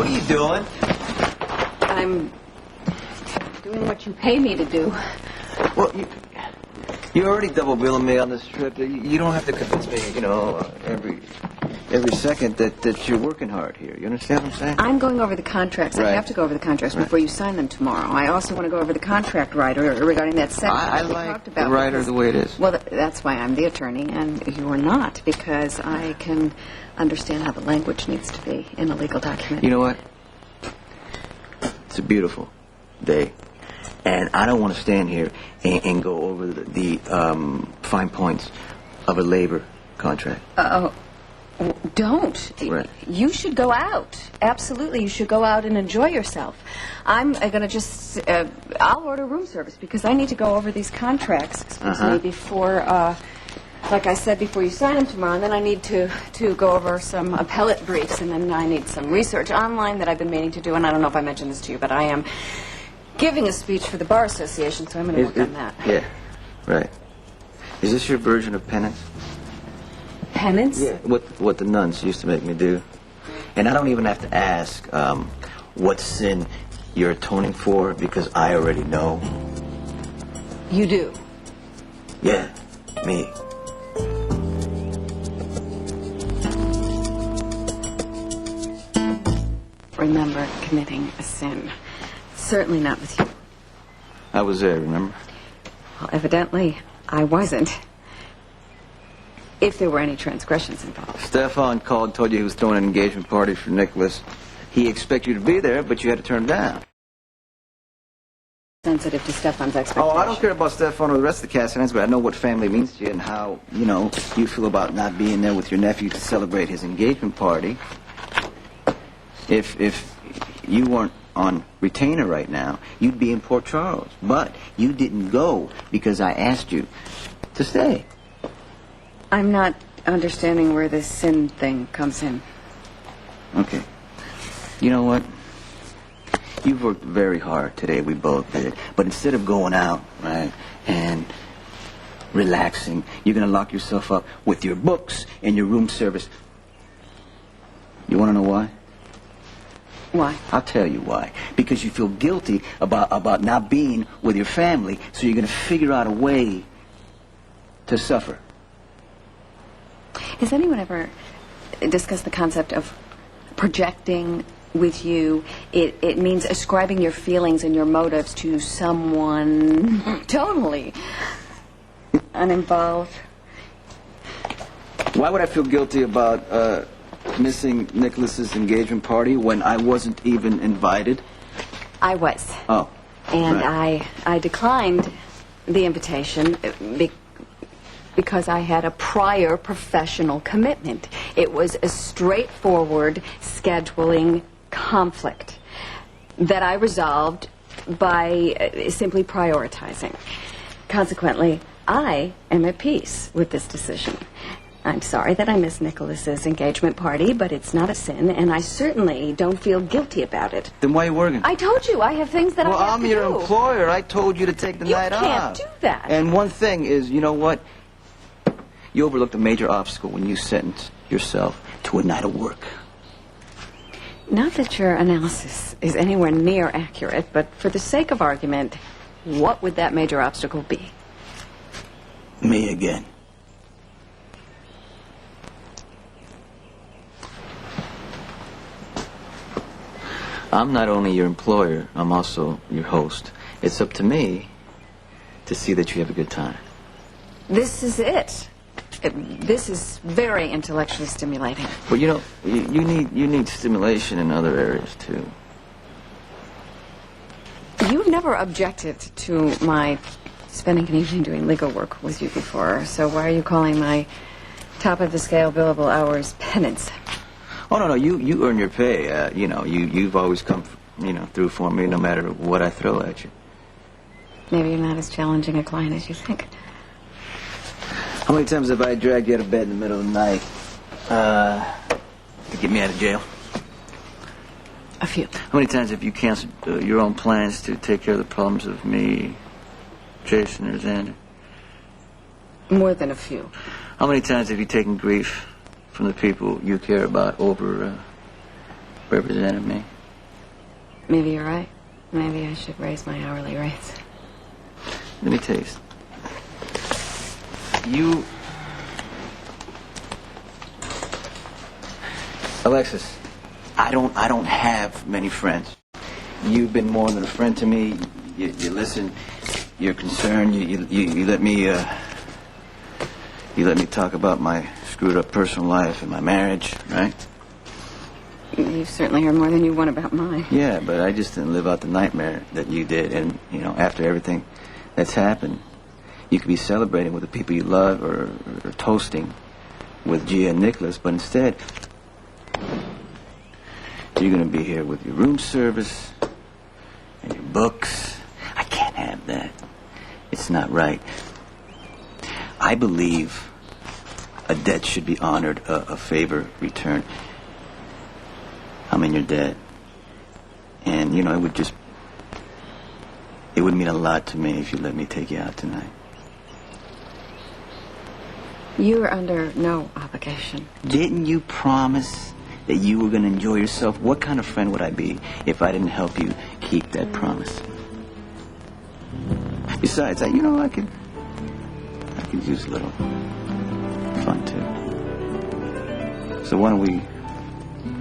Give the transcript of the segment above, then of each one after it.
are you doing? I'm doing what you pay me to do. Well, you're already double billing me on this trip. You don't have to convince me, every second that you're working hard here. You understand what I'm saying? I'm going over the contracts. Right. I have to go over the contracts before you sign them tomorrow. I also want to go over the contract rider regarding that section I that we like talked about. the writer the way it is. Well, that's why I'm the attorney, and you are not, because I can understand how the language needs to be in a legal document. You know what? It's a beautiful day, and I don't want to stand here and go over the fine points of a labor contract. Don't. Right. You should go out. Absolutely, you should go out and enjoy yourself. I'm going to just... I'll order room service because I need to go over these contracts, before... like I said, before you sign them tomorrow, and then I need to go over some appellate briefs, and then I need some research online that I've been meaning to do, and I don't know if I mentioned this to you, but I am giving a speech for the Bar Association, so I'm going to work on that. Yeah, right. Is this your version of penance? Penance? Yeah, what the nuns used to make me do. And I don't even have to ask what sin you're atoning for, because I already know. You do? Yeah, me. Remember committing a sin. Certainly not with you. I was there, remember? Well, evidently, I wasn't. If there were any transgressions involved. Stefan called and told you he was throwing an engagement party for Nicholas. He expected you to be there, but you had to turn him down. Sensitive to Stefan's expectations. Oh, I don't care about Stefan or the rest of the cast, but I know what family means to you and how, you feel about not being there with your nephew to celebrate his engagement party. If you weren't on retainer right now, you'd be in Port Charles. But you didn't go because I asked you to stay. I'm not understanding where this sin thing comes in. Okay. You know what? You've worked very hard today, we both did. But instead of going out, right, and relaxing, you're going to lock yourself up with your books and your room service. You want to know why? Why? I'll tell you why. Because you feel guilty about not being with your family, so you're going to figure out a way to suffer. Has anyone ever discussed the concept of projecting with you? It means ascribing your feelings and your motives to someone totally uninvolved. Why would I feel guilty about missing Nicholas's engagement party when I wasn't even invited? I was. Oh. And right. I declined the invitation because I had a prior professional commitment. It was a straightforward scheduling conflict that I resolved by simply prioritizing. Consequently, I am at peace with this decision. I'm sorry that I missed Nicholas's engagement party, but it's not a sin, and I certainly don't feel guilty about it. Then why are you working? I told you, I have things that I have to do. Well, I'm your employer. I told you to take the night off. You can't do that. And one thing is, you know what? You overlooked a major obstacle when you sentenced yourself to a night of work. Not that your analysis is anywhere near accurate, but for the sake of argument, what would that major obstacle be? Me again. I'm not only your employer, I'm also your host. It's up to me to see that you have a good time. This is it. This is very intellectually stimulating. Well, you need stimulation in other areas, too. You've never objected to my spending an evening doing legal work with you before, so why are you calling my top-of-the-scale billable hours penance? Oh, no, you earn your pay. You've always come, through for me no matter what I throw at you. Maybe you're not as challenging a client as you think. How many times have I dragged you out of bed in the middle of the night to get me out of jail? A few. How many times have you canceled your own plans to take care of the problems of me, Jason, or Xander? More than a few. How many times have you taken grief from the people you care about over represented me? Maybe you're right. Maybe I should raise my hourly rates. Let me taste. You... Alexis, I don't have many friends. You've been more than a friend to me. You listen. You're concerned. You let me talk about my screwed up personal life and my marriage, right? You've certainly heard more than you want about mine. Yeah, but I just didn't live out the nightmare that you did. And, after everything that's happened, you could be celebrating with the people you love or toasting with Gia and Nicholas, but instead, you're going to be here with your room service and your books. I can't have that. It's not right. I believe a debt should be honored, a favor returned. I'm in your debt. And, it would mean a lot to me if you let me take you out tonight. You are under no obligation. Didn't you promise that you were going to enjoy yourself? What kind of friend would I be if I didn't help you keep that promise? Besides, I could use a little fun, too. So why don't we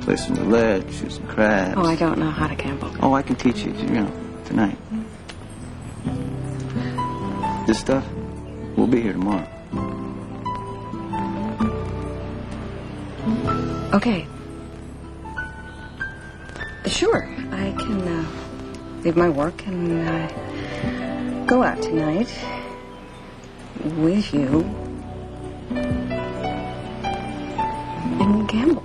play some roulette, shoot some crabs? Oh, I don't know how to gamble. Oh, I can teach you, tonight. This stuff, we'll be here tomorrow. Okay. Sure, I can leave my work and go out tonight with you and gamble.